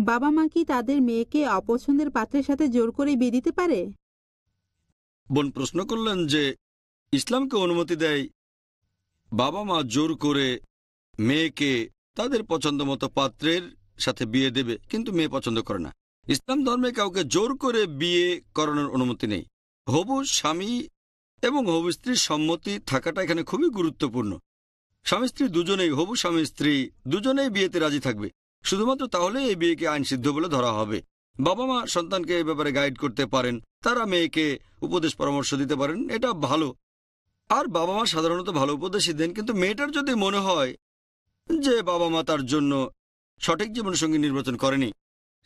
বাবা মা কি তাদের মেয়েকে অপছন্দের পাত্রের সাথে জোর করে বিয়ে দিতে পারে? বোন প্রশ্ন করলেন যে ইসলামকে অনুমতি দেয় বাবা মা জোর করে মেয়েকে তাদের পছন্দ মতো পাত্রের সাথে বিয়ে দেবে, কিন্তু মেয়ে পছন্দ করে না। ইসলাম ধর্মে কাউকে জোর করে বিয়ে করানোর অনুমতি নেই। হবু স্বামী এবং হবু স্ত্রীর সম্মতি থাকাটা এখানে খুবই গুরুত্বপূর্ণ। স্বামী স্ত্রী দুজনেই, হবু স্বামী স্ত্রী দুজনেই বিয়েতে রাজি থাকবে, শুধুমাত্র তাহলে এই বিয়েকে আইনসিদ্ধ বলে ধরা হবে। বাবা মা সন্তানকে এই ব্যাপারে গাইড করতে পারেন, তারা মেয়েকে উপদেশ পরামর্শ দিতে পারেন, এটা ভালো। আর বাবা মা সাধারণত ভালো উপদেশই দেন, কিন্তু মেয়েটার যদি মনে হয় যে বাবা মা তার জন্য সঠিক জীবনসঙ্গী নির্বাচন করেনি,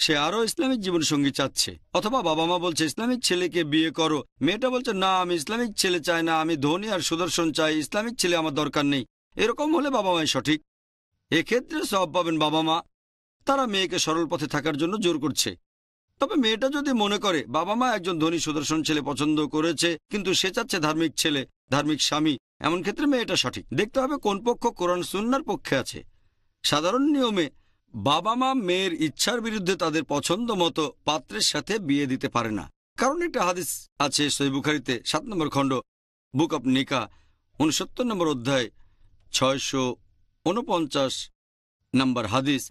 সে আরও ইসলামিক জীবনসঙ্গী চাচ্ছে, অথবা বাবা মা বলছে ইসলামিক ছেলেকে বিয়ে করো, মেয়েটা বলছে না আমি ইসলামিক ছেলে চাই না, আমি ধনী আর সুদর্শন চাই, ইসলামিক ছেলে আমার দরকার নেই, এরকম হলে বাবা মাই সঠিক। এক্ষেত্রে সওয়াব পাবেন বাবা মা, তারা মেয়েকে সরল পথে থাকার জন্য জোর করছে। তবে মেয়েটা যদি মনে করে বাবা মা একজন ধনী সুদর্শন ছেলে পছন্দ করেছে, কিন্তু সে চাচ্ছে ধার্মিক ছেলে, ধার্মিক স্বামী, এমন ক্ষেত্রে মেয়েটা সঠিক। দেখতে হবে কোন পক্ষ কোরআন সুন্নাহর পক্ষে আছে। সাধারণ নিয়মে বাবা মা মেয়ের ইচ্ছার বিরুদ্ধে তাদের পছন্দ মতো পাত্রের সাথে বিয়ে দিতে পারে না, কারণ একটা হাদিস আছে সহিহ বুখারীতে 7 নম্বর খণ্ড, বুক অব নিকা, 69 নম্বর অধ্যায়, 649 নম্বর হাদিস,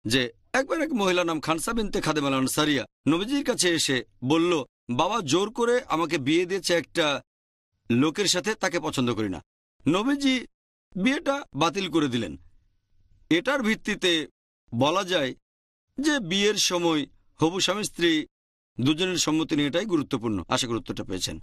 যে একবার এক মহিলা নাম খানসা বিনতে খাদেম আল আনসারিয়া নবীজির কাছে এসে বলল, বাবা জোর করে আমাকে বিয়ে দিয়েছে একটা লোকের সাথে, তাকে পছন্দ করি না। নবীজি বিয়েটা বাতিল করে দিলেন। এটার ভিত্তিতে বলা যায় যে বিয়ের সময় হবু স্বামী স্ত্রী দুজনের সম্মতি নিয়ে এটাই গুরুত্বপূর্ণ। আশা করি উত্তরটা পেয়েছেন।